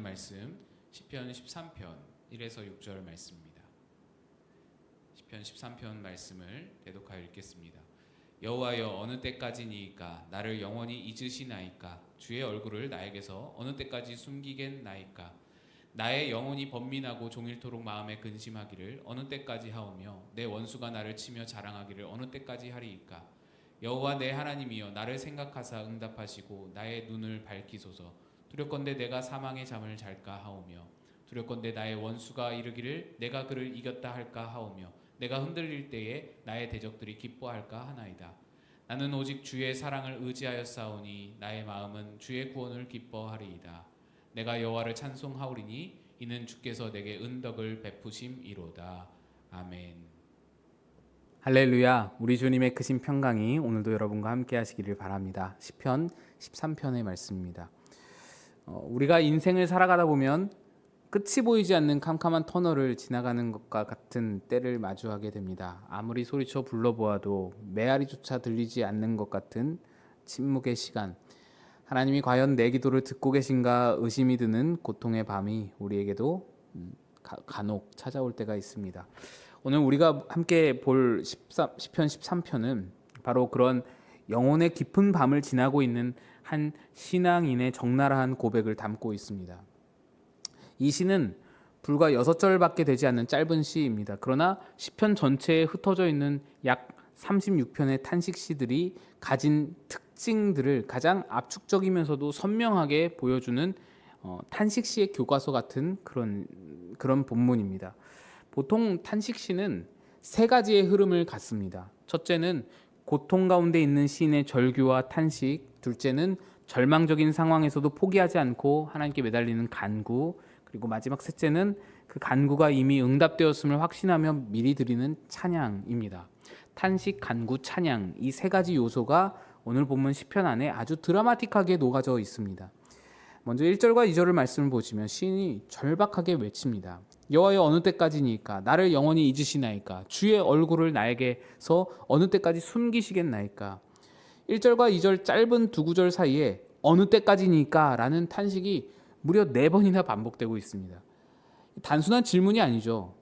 말씀 시편 13편 1에서 6절 말씀입니다. 시편 13편 말씀을 대독하여 읽겠습니다. 여호와여, 어느 때까지니이까 나를 영원히 잊으시나이까? 주의 얼굴을 나에게서 어느 때까지 숨기겠나이까? 나의 영혼이 번민하고 종일토록 마음에 근심하기를 어느 때까지 하오며 내 원수가 나를 치며 자랑하기를 어느 때까지 하리이까? 여호와 내 하나님이여, 나를 생각하사 응답하시고 나의 눈을 밝히소서. 두렵건대 내가 사망의 잠을 잘까 하오며 두렵건대 나의 원수가 이르기를 내가 그를 이겼다 할까 하오며 내가 흔들릴 때에 나의 대적들이 기뻐할까 하나이다. 나는 오직 주의 사랑을 의지하였사오니 나의 마음은 주의 구원을 기뻐하리이다. 내가 여호와를 찬송하오리니 이는 주께서 내게 은덕을 베푸심이로다. 아멘. 할렐루야. 우리 주님의 크신 평강이 오늘도 여러분과 함께 하시기를 바랍니다. 시편 13편의 말씀입니다. 우리가 인생을 살아가다 보면 끝이 보이지 않는 캄캄한 터널을 지나가는 것과 같은 때를 마주하게 됩니다. 아무리 소리쳐 불러보아도 메아리조차 들리지 않는 것 같은 침묵의 시간, 하나님이 과연 내 기도를 듣고 계신가 의심이 드는 고통의 밤이 우리에게도 간혹 찾아올 때가 있습니다. 오늘 우리가 함께 볼 시편 13편은 바로 그런 영혼의 깊은 밤을 지나고 있는 한 신앙인의 적나라한 고백을 담고 있습니다. 이 시는 불과 6절밖에 되지 않는 짧은 시입니다. 그러나 시편 전체에 흩어져 있는 약 36편의 탄식시들이 가진 특징들을 가장 압축적이면서도 선명하게 보여주는 탄식시의 교과서 같은 그런 본문입니다. 보통 탄식시는 세 가지의 흐름을 갖습니다. 첫째는 고통 가운데 있는 시인의 절규와 탄식, 둘째는 절망적인 상황에서도 포기하지 않고 하나님께 매달리는 간구, 그리고 마지막 셋째는 그 간구가 이미 응답되었음을 확신하며 미리 드리는 찬양입니다. 탄식, 간구, 찬양, 이 세 가지 요소가 오늘 본문 시편 안에 아주 드라마틱하게 녹아져 있습니다. 먼저 1절과 2절을 말씀을 보시면 시인이 절박하게 외칩니다. 여호와여, 어느 때까지니까? 나를 영원히 잊으시나이까? 주의 얼굴을 나에게서 어느 때까지 숨기시겠나이까? 1절과 2절 짧은 두 구절 사이에 어느 때까지니까? 라는 탄식이 무려 4번이나 반복되고 있습니다. 단순한 질문이 아니죠.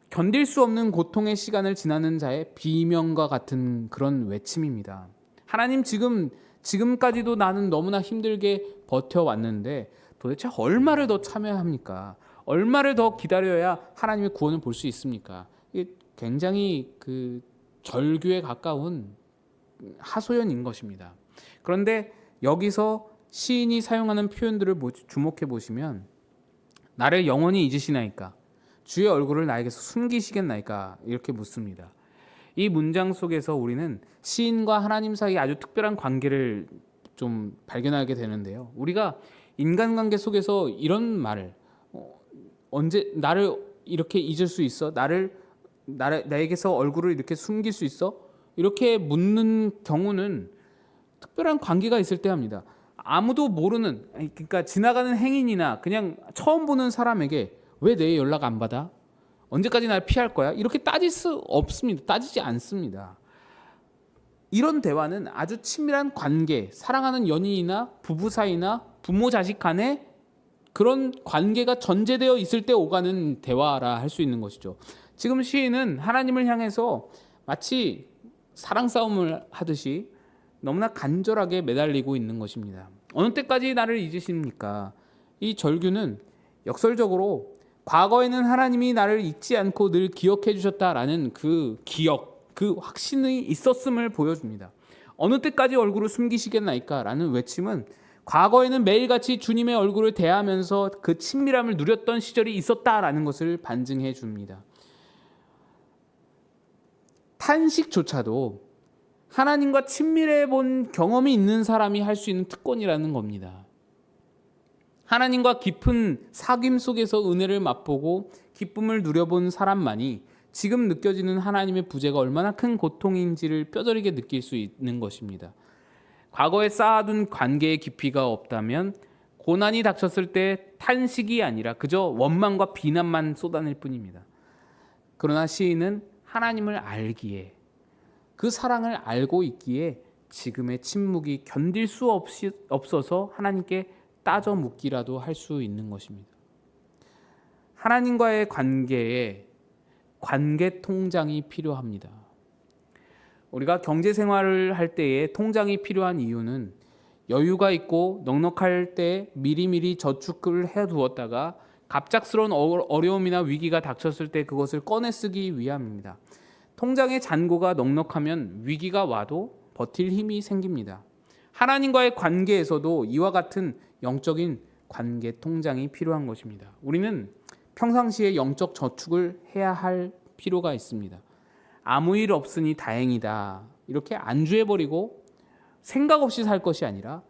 견딜 수 없는 고통의 시간을 지나는 자의 비명과 같은 그런 외침입니다. 하나님, 지금까지도 나는 너무나 힘들게 버텨왔는데 도대체 얼마를 더 참아야 합니까? 얼마를 더 기다려야 하나님의 구원을 볼 수 있습니까? 이게 굉장히 절규에 가까운 하소연인 것입니다. 그런데 여기서 시인이 사용하는 표현들을 주목해 보시면 나를 영원히 잊으시나이까? 주의 얼굴을 나에게서 숨기시겠나이까? 이렇게 묻습니다. 이 문장 속에서 우리는 시인과 하나님 사이 아주 특별한 관계를 좀 발견하게 되는데요. 우리가 인간관계 속에서 이런 말을 언제 나를 이렇게 잊을 수 있어? 나에게서 얼굴을 이렇게 숨길 수 있어? 이렇게 묻는 경우는 특별한 관계가 있을 때 합니다. 아무도 모르는, 그러니까 지나가는 행인이나 그냥 처음 보는 사람에게 왜 내 연락 안 받아? 언제까지 날 피할 거야? 이렇게 따질 수 없습니다. 따지지 않습니다. 이런 대화는 아주 친밀한 관계, 사랑하는 연인이나 부부 사이나 부모 자식 간에 그런 관계가 전제되어 있을 때 오가는 대화라 할 수 있는 것이죠. 지금 시인은 하나님을 향해서 마치 사랑 싸움을 하듯이 너무나 간절하게 매달리고 있는 것입니다. 어느 때까지 나를 잊으십니까? 이 절규는 역설적으로 과거에는 하나님이 나를 잊지 않고 늘 기억해 주셨다라는 그 기억, 그 확신이 있었음을 보여줍니다. 어느 때까지 얼굴을 숨기시겠나이까? 라는 외침은 과거에는 매일같이 주님의 얼굴을 대하면서 그 친밀함을 누렸던 시절이 있었다라는 것을 반증해 줍니다. 탄식조차도 하나님과 친밀해 본 경험이 있는 사람이 할 수 있는 특권이라는 겁니다. 하나님과 깊은 사귐 속에서 은혜를 맛보고 기쁨을 누려본 사람만이 지금 느껴지는 하나님의 부재가 얼마나 큰 고통인지를 뼈저리게 느낄 수 있는 것입니다. 과거에 쌓아둔 관계의 깊이가 없다면 고난이 닥쳤을 때 탄식이 아니라 그저 원망과 비난만 쏟아낼 뿐입니다. 그러나 시인은 하나님을 알기에, 그 사랑을 알고 있기에 지금의 침묵이 견딜 수 없어서 하나님께 따져 묻기라도 할 수 있는 것입니다. 하나님과의 관계에 관계 통장이 필요합니다. 우리가 경제 생활을 할 때에 통장이 필요한 이유는 여유가 있고 넉넉할 때 미리미리 저축을 해두었다가 갑작스러운 어려움이나 위기가 닥쳤을 때 그것을 꺼내 쓰기 위함입니다. 통장의 잔고가 넉넉하면 위기가 와도 버틸 힘이 생깁니다. 하나님과의 관계에서도 이와 같은 영적인 관계 통장이 필요한 것입니다. 우리는 평상시에 영적 저축을 해야 할 필요가 있습니다. 아무 일 없으니 다행이다 이렇게 안주해버리고 생각 없이 살 것이 아니라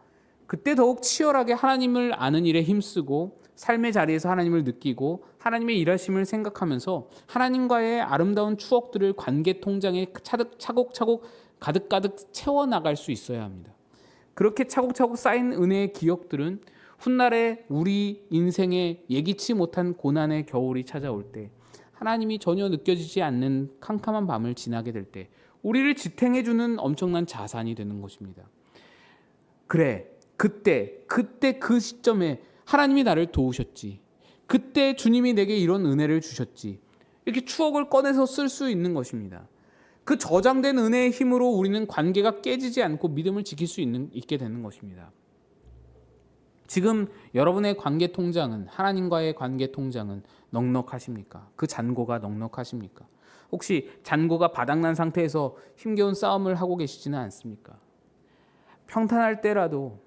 그때 더욱 치열하게 하나님을 아는 일에 힘쓰고 삶의 자리에서 하나님을 느끼고 하나님의 일하심을 생각하면서 하나님과의 아름다운 추억들을 관계 통장에 차곡차곡 가득가득 채워나갈 수 있어야 합니다. 그렇게 차곡차곡 쌓인 은혜의 기억들은 훗날에 우리 인생에 예기치 못한 고난의 겨울이 찾아올 때 하나님이 전혀 느껴지지 않는 캄캄한 밤을 지나게 될 때 우리를 지탱해주는 엄청난 자산이 되는 것입니다. 그래, 그때 그 시점에 하나님이 나를 도우셨지. 그때 주님이 내게 이런 은혜를 주셨지. 이렇게 추억을 꺼내서 쓸 수 있는 것입니다. 그 저장된 은혜의 힘으로 우리는 관계가 깨지지 않고 믿음을 지킬 수 있게 되는 것입니다. 지금 여러분의 관계 통장은 하나님과의 관계 통장은 넉넉하십니까? 그 잔고가 넉넉하십니까? 혹시 잔고가 바닥난 상태에서 힘겨운 싸움을 하고 계시지는 않습니까? 평탄할 때라도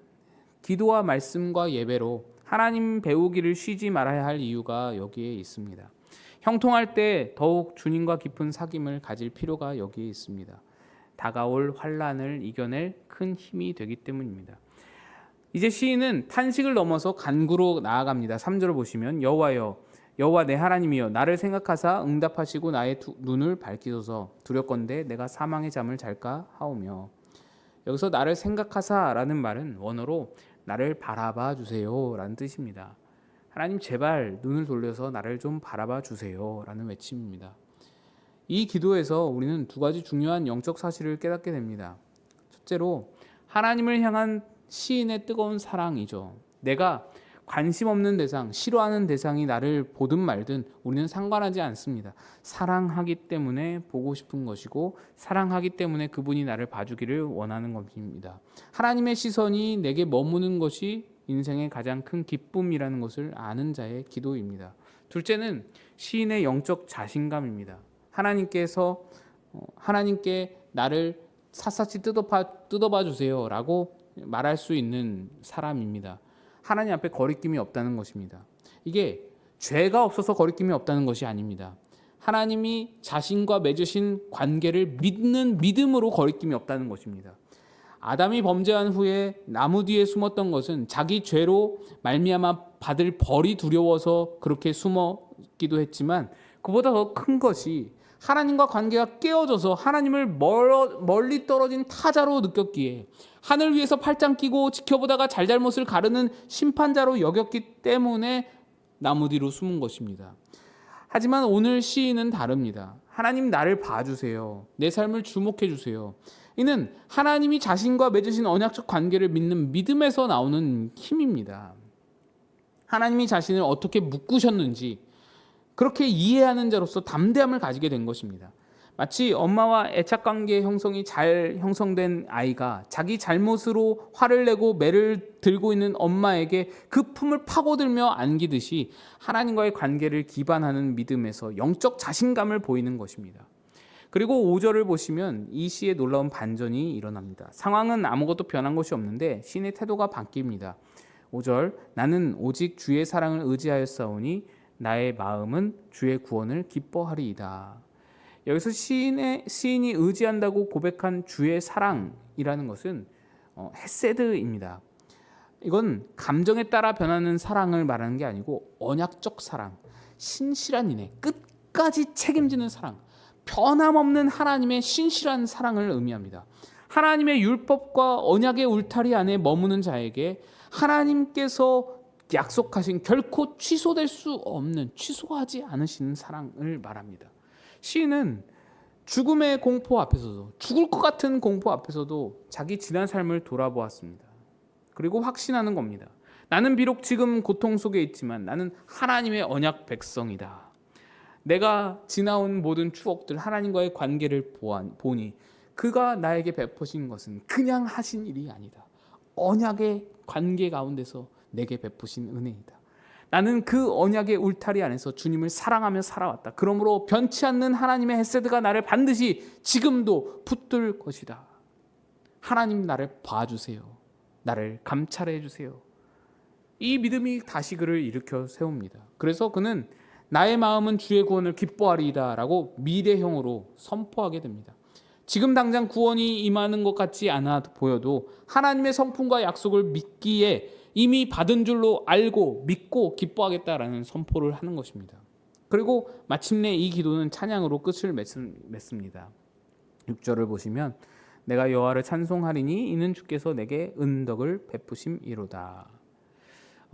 기도와 말씀과 예배로 하나님 배우기를 쉬지 말아야 할 이유가 여기에 있습니다. 형통할 때 더욱 주님과 깊은 사귐을 가질 필요가 여기에 있습니다. 다가올 환난을 이겨낼 큰 힘이 되기 때문입니다. 이제 시인은 탄식을 넘어서 간구로 나아갑니다. 3절을 보시면 여호와여 여호와 내 하나님이여 나를 생각하사 응답하시고 나의 눈을 밝히소서 두렵건대 내가 사망의 잠을 잘까 하오며. 여기서 나를 생각하사라는 말은 원어로 나를 바라봐 주세요 라는 뜻입니다. 하나님 제발 눈을 돌려서 나를 좀 바라봐 주세요 라는 외침입니다. 이 기도에서 우리는 두 가지 중요한 영적 사실을 깨닫게 됩니다. 첫째로 하나님을 향한 시인의 뜨거운 사랑이죠. 내가 관심 없는 대상, 싫어하는 대상이 나를 보든 말든 우리는 상관하지 않습니다. 사랑하기 때문에 보고 싶은 것이고 사랑하기 때문에 그분이 나를 봐주기를 원하는 것입니다. 하나님의 시선이 내게 머무는 것이 인생의 가장 큰 기쁨이라는 것을 아는 자의 기도입니다. 둘째는 시인의 영적 자신감입니다. 하나님께 나를 샅샅이 뜯어봐 주세요 라고 말할 수 있는 사람입니다. 하나님 앞에 거리낌이 없다는 것입니다. 이게 죄가 없어서 거리낌이 없다는 것이 아닙니다. 하나님이 자신과 맺으신 관계를 믿는 믿음으로 거리낌이 없다는 것입니다. 아담이 범죄한 후에 나무 뒤에 숨었던 것은 자기 죄로 말미암아 받을 벌이 두려워서 그렇게 숨었기도 했지만 그보다 더 큰 것이 하나님과 관계가 깨어져서 하나님을 멀리 떨어진 타자로 느꼈기에 하늘 위에서 팔짱 끼고 지켜보다가 잘잘못을 가르는 심판자로 여겼기 때문에 나무 뒤로 숨은 것입니다. 하지만 오늘 시인은 다릅니다. 하나님 나를 봐주세요. 내 삶을 주목해 주세요. 이는 하나님이 자신과 맺으신 언약적 관계를 믿는 믿음에서 나오는 힘입니다. 하나님이 자신을 어떻게 묶으셨는지 그렇게 이해하는 자로서 담대함을 가지게 된 것입니다. 마치 엄마와 애착관계 형성이 잘 형성된 아이가 자기 잘못으로 화를 내고 매를 들고 있는 엄마에게 그 품을 파고들며 안기듯이 하나님과의 관계를 기반하는 믿음에서 영적 자신감을 보이는 것입니다. 그리고 5절을 보시면 이 시의 놀라운 반전이 일어납니다. 상황은 아무것도 변한 것이 없는데 시인의 태도가 바뀝니다. 5절 나는 오직 주의 사랑을 의지하였사오니 나의 마음은 주의 구원을 기뻐하리이다. 여기서 시인이 의지한다고 고백한 주의 사랑이라는 것은 헤세드입니다. 이건 감정에 따라 변하는 사랑을 말하는 게 아니고 언약적 사랑, 신실한 인애, 끝까지 책임지는 사랑, 변함없는 하나님의 신실한 사랑을 의미합니다. 하나님의 율법과 언약의 울타리 안에 머무는 자에게 하나님께서 약속하신 결코 취소될 수 없는 취소하지 않으시는 사랑을 말합니다. 시인은 죽음의 공포 앞에서도 죽을 것 같은 공포 앞에서도 자기 지난 삶을 돌아보았습니다. 그리고 확신하는 겁니다. 나는 비록 지금 고통 속에 있지만 나는 하나님의 언약 백성이다. 내가 지나온 모든 추억들, 하나님과의 관계를 보니 그가 나에게 베푸신 것은 그냥 하신 일이 아니다. 언약의 관계 가운데서 내게 베푸신 은혜이다. 나는 그 언약의 울타리 안에서 주님을 사랑하며 살아왔다. 그러므로 변치 않는 하나님의 헤세드가 나를 반드시 지금도 붙들 것이다. 하나님 나를 봐주세요. 나를 감찰해 주세요. 이 믿음이 다시 그를 일으켜 세웁니다. 그래서 그는 나의 마음은 주의 구원을 기뻐하리이다 라고 미래형으로 선포하게 됩니다. 지금 당장 구원이 임하는 것 같지 않아 보여도 하나님의 성품과 약속을 믿기에 이미 받은 줄로 알고 믿고 기뻐하겠다라는 선포를 하는 것입니다. 그리고 마침내 이 기도는 찬양으로 끝을 맺습니다. 6절을 보시면 내가 여호와를 찬송하리니 이는 주께서 내게 은덕을 베푸심이로다.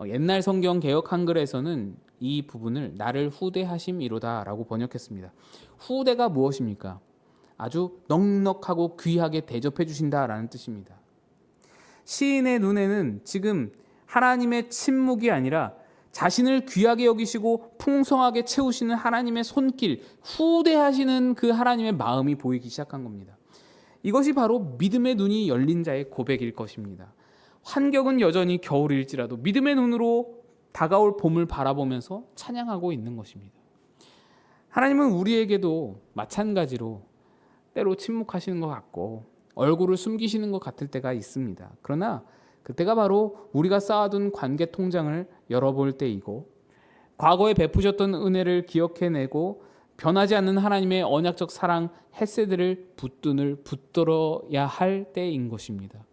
옛날 성경 개역 한글에서는 이 부분을 나를 후대하심이로다 라고 번역했습니다. 후대가 무엇입니까? 아주 넉넉하고 귀하게 대접해 주신다라는 뜻입니다. 시인의 눈에는 지금 하나님의 침묵이 아니라 자신을 귀하게 여기시고 풍성하게 채우시는 하나님의 손길, 후대하시는 그 하나님의 마음이 보이기 시작한 겁니다. 이것이 바로 믿음의 눈이 열린 자의 고백일 것입니다. 환경은 여전히 겨울일지라도 믿음의 눈으로 다가올 봄을 바라보면서 찬양하고 있는 것입니다. 하나님은 우리에게도 마찬가지로 때로 침묵하시는 것 같고 얼굴을 숨기시는 것 같을 때가 있습니다. 그러나 그때가 바로 우리가 쌓아둔 관계 통장을 열어볼 때이고 과거에 베푸셨던 은혜를 기억해내고 변하지 않는 하나님의 언약적 사랑 헤세드를 붙들어야 할 때인 것입니다.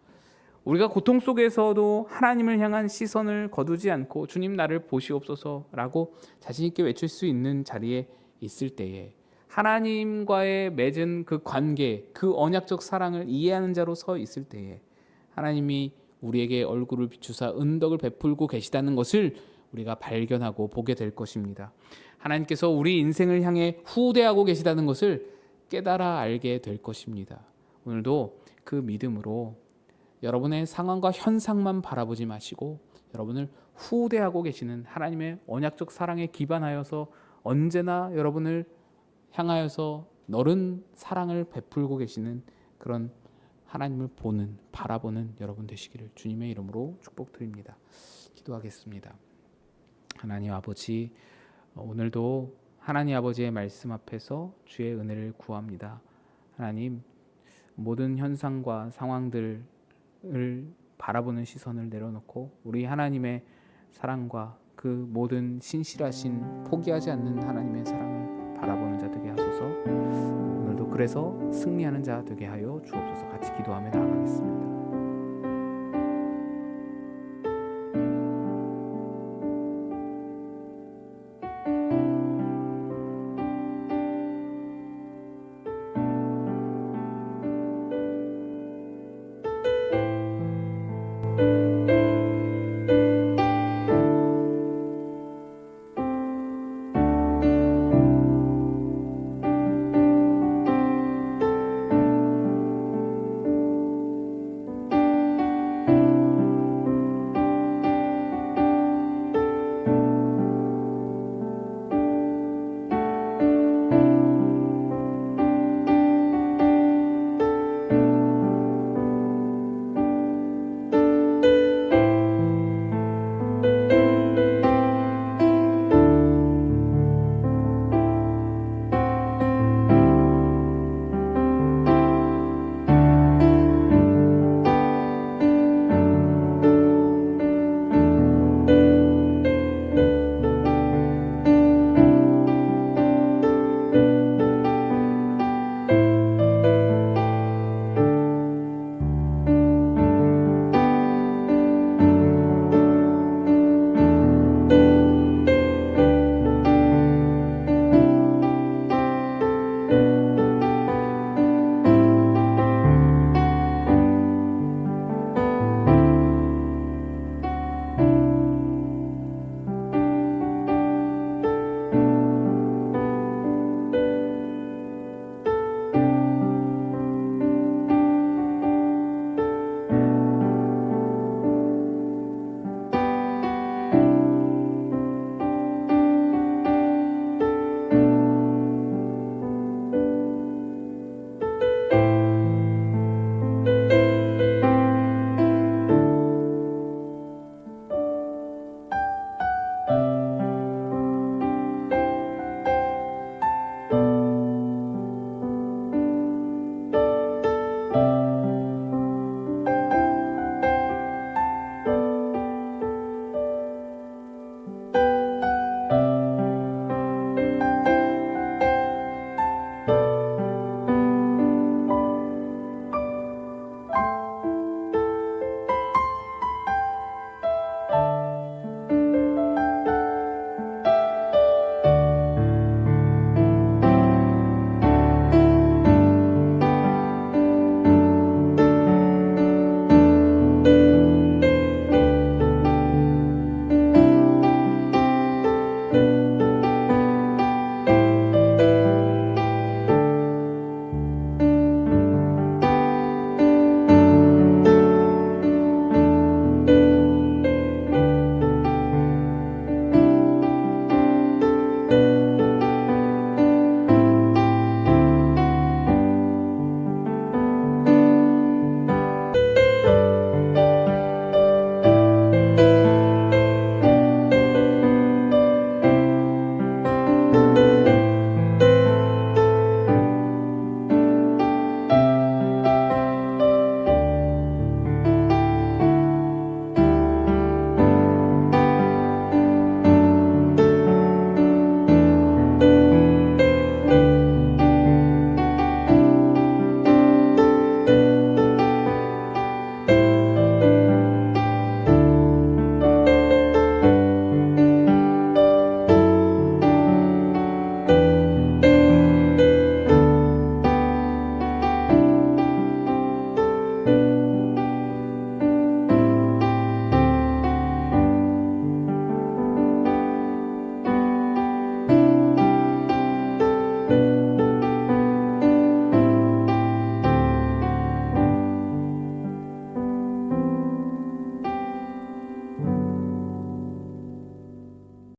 우리가 고통 속에서도 하나님을 향한 시선을 거두지 않고 주님 나를 보시옵소서라고 자신 있게 외칠 수 있는 자리에 있을 때에 하나님과의 맺은 그 관계, 그 언약적 사랑을 이해하는 자로 서 있을 때에 하나님이 우리에게 얼굴을 비추사 은덕을 베풀고 계시다는 것을 우리가 발견하고 보게 될 것입니다. 하나님께서 우리 인생을 향해 후대하고 계시다는 것을 깨달아 알게 될 것입니다. 오늘도 그 믿음으로 여러분의 상황과 현상만 바라보지 마시고 여러분을 후대하고 계시는 하나님의 언약적 사랑에 기반하여서 언제나 여러분을 향하여서 너른 사랑을 베풀고 계시는 그런 하나님을 바라보는 여러분 되시기를 주님의 이름으로 축복드립니다. 기도하겠습니다. 하나님 아버지, 오늘도 하나님 아버지의 말씀 앞에서 주의 은혜를 구합니다. 하나님, 모든 현상과 상황들을 바라보는 시선을 내려놓고 우리 하나님의 사랑과 그 모든 신실하신 포기하지 않는 하나님의 사랑을 바라보는 자 되게 하소서. 오늘도 그래서 승리하는 자 되게 하여 주옵소서. 같이 기도하며 나아가겠습니다.